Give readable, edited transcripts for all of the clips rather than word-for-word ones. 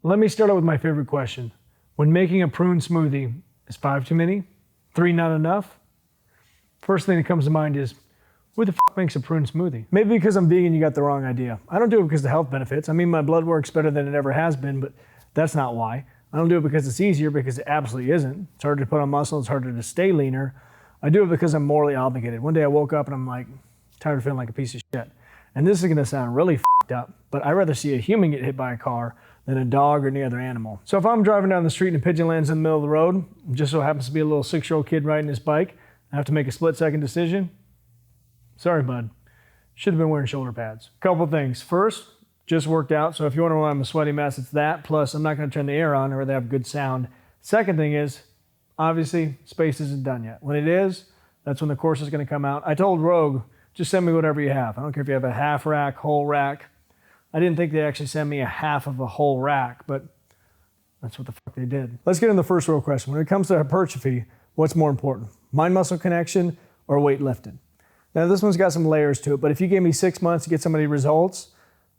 Let me start out with my favorite question. When making a prune smoothie, is 5 too many? 3 not enough? First thing that comes to mind is, who the fuck makes a prune smoothie? Maybe because I'm vegan, you got the wrong idea. I don't do it because of the health benefits. I mean, my blood works better than it ever has been, but that's not why. I don't do it because it's easier, because it absolutely isn't. It's harder to put on muscle, it's harder to stay leaner. I do it because I'm morally obligated. One day I woke up and I'm like, tired of feeling like a piece of shit. And this is gonna sound really fucked up, but I'd rather see a human get hit by a car than a dog or any other animal. So if I'm driving down the street and a pigeon lands in the middle of the road, just so happens to be a little 6-year-old kid riding his bike, I have to make a split-second decision. Sorry, bud. Should have been wearing shoulder pads. Couple things. First, just worked out, so if you wonder why I'm a sweaty mess, it's that. Plus, I'm not gonna turn the air on or they have good sound. Second thing is, obviously, space isn't done yet. When it is, that's when the course is gonna come out. I told Rogue, just send me whatever you have. I don't care if you have a half rack, whole rack. I didn't think they'd actually send me a half of a whole rack, but that's what the fuck they did. Let's get into the first real question. When it comes to hypertrophy, what's more important? Mind-muscle connection or weight lifted? Now this one's got some layers to it, but if you gave me 6 months to get somebody results,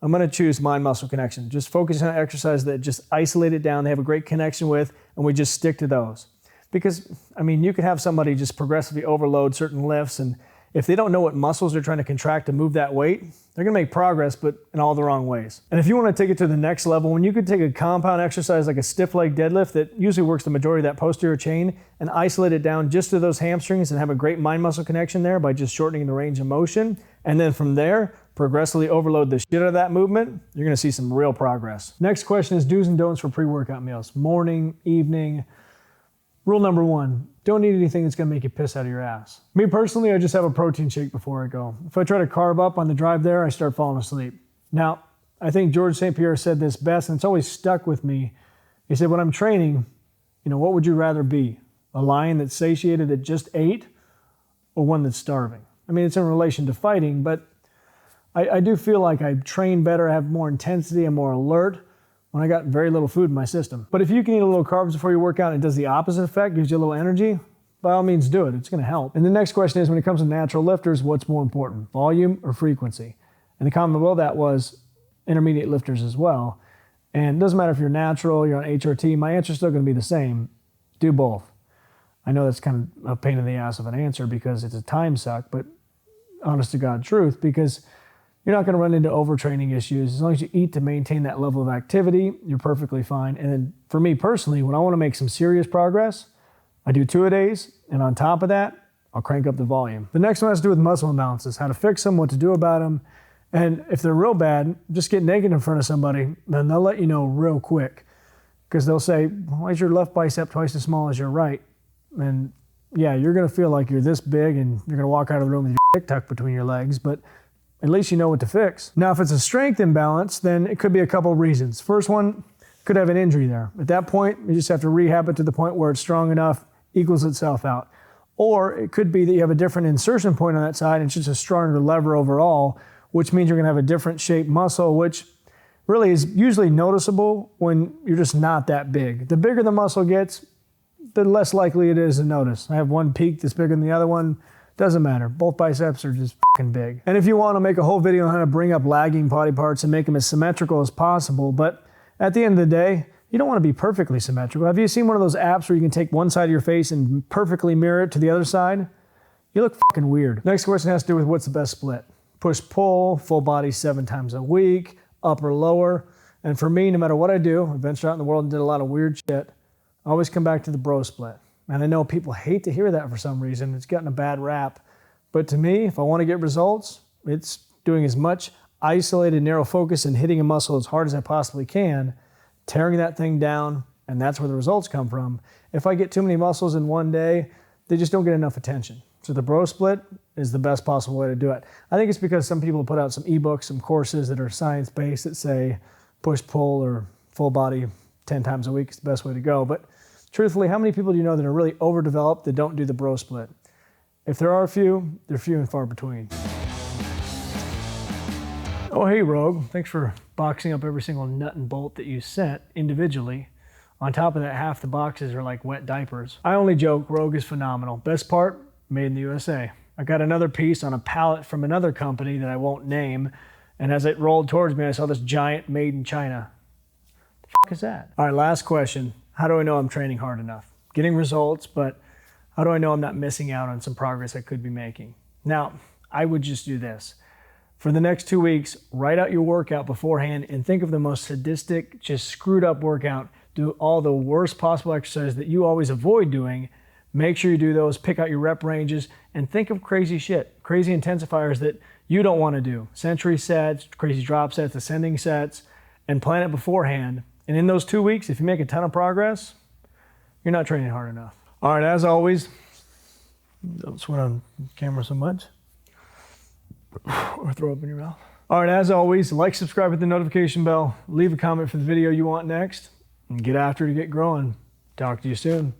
I'm gonna choose mind-muscle connection. Just focus on exercises that just isolate it down, they have a great connection with, and we just stick to those. Because, I mean, you could have somebody just progressively overload certain lifts, and if they don't know what muscles they're trying to contract to move that weight, they're gonna make progress, but in all the wrong ways. And if you wanna take it to the next level, when you could take a compound exercise like a stiff leg deadlift that usually works the majority of that posterior chain and isolate it down just to those hamstrings and have a great mind-muscle connection there by just shortening the range of motion, and then from there, progressively overload the shit out of that movement, you're gonna see some real progress. Next question is do's and don'ts for pre-workout meals. Morning, evening. Rule number 1, don't eat anything that's gonna make you piss out of your ass. Me personally, I just have a protein shake before I go. If I try to carb up on the drive there, I start falling asleep. Now, I think George St. Pierre said this best, and it's always stuck with me. He said, when I'm training, what would you rather be? A lion that's satiated that just ate, or one that's starving? I mean, it's in relation to fighting, but I do feel like I train better, I have more intensity, I'm more alert when I got very little food in my system. But if you can eat a little carbs before you work out and it does the opposite effect, gives you a little energy, by all means do it, it's gonna help. And the next question is, when it comes to natural lifters, what's more important, volume or frequency? And the comment below that was intermediate lifters as well. And it doesn't matter if you're natural, you're on HRT, my answer's still gonna be the same, do both. I know that's kind of a pain in the ass of an answer because it's a time suck, but honest to God truth, because you're not gonna run into overtraining issues. As long as you eat to maintain that level of activity, you're perfectly fine. And then for me personally, when I wanna make some serious progress, I do 2-a-days, and on top of that, I'll crank up the volume. The next one has to do with muscle imbalances, how to fix them, what to do about them. And if they're real bad, just get naked in front of somebody, then they'll let you know real quick. Because they'll say, why is your left bicep twice as small as your right? And yeah, you're gonna feel like you're this big and you're gonna walk out of the room with your dick tucked between your legs, but at least you know what to fix. Now, if it's a strength imbalance, then it could be a couple of reasons. First one, could have an injury there. At that point, you just have to rehab it to the point where it's strong enough, equals itself out. Or it could be that you have a different insertion point on that side and it's just a stronger lever overall, which means you're gonna have a different shaped muscle, which really is usually noticeable when you're just not that big. The bigger the muscle gets, the less likely it is to notice. I have one peak that's bigger than the other one. Doesn't matter. Both biceps are just fucking big. And if you want to make a whole video on how to bring up lagging body parts and make them as symmetrical as possible, but at the end of the day, you don't want to be perfectly symmetrical. Have you seen one of those apps where you can take one side of your face and perfectly mirror it to the other side? You look fucking weird. Next question has to do with what's the best split. Push-pull, full body 7 times a week, upper, lower. And for me, no matter what I do, I ventured out in the world and did a lot of weird shit, I always come back to the bro split. And I know people hate to hear that for some reason. It's gotten a bad rap. But to me, if I want to get results, it's doing as much isolated, narrow focus and hitting a muscle as hard as I possibly can, tearing that thing down, and that's where the results come from. If I get too many muscles in one day, they just don't get enough attention. So the bro split is the best possible way to do it. I think it's because some people put out some ebooks, some courses that are science-based that say push-pull or full body 10 times a week is the best way to go. But truthfully, how many people do you know that are really overdeveloped that don't do the bro split? If there are a few, they're few and far between. Oh, hey, Rogue. Thanks for boxing up every single nut and bolt that you sent individually. On top of that, half the boxes are like wet diapers. I only joke, Rogue is phenomenal. Best part, made in the USA. I got another piece on a pallet from another company that I won't name, and as it rolled towards me, I saw this giant made in China. fuck is that? All right, last question. How do I know I'm training hard enough? Getting results, but how do I know I'm not missing out on some progress I could be making? Now, I would just do this. For the next 2 weeks, write out your workout beforehand and think of the most sadistic, just screwed up workout. Do all the worst possible exercises that you always avoid doing. Make sure you do those, pick out your rep ranges, and think of crazy shit, crazy intensifiers that you don't want to do. Century sets, crazy drop sets, ascending sets, and plan it beforehand. And in those 2 weeks, if you make a ton of progress, you're not training hard enough. All right, as always, don't sweat on camera so much or throw up in your mouth. All right, as always, like, subscribe, hit the notification bell, leave a comment for the video you want next, and get after it to get growing. Talk to you soon.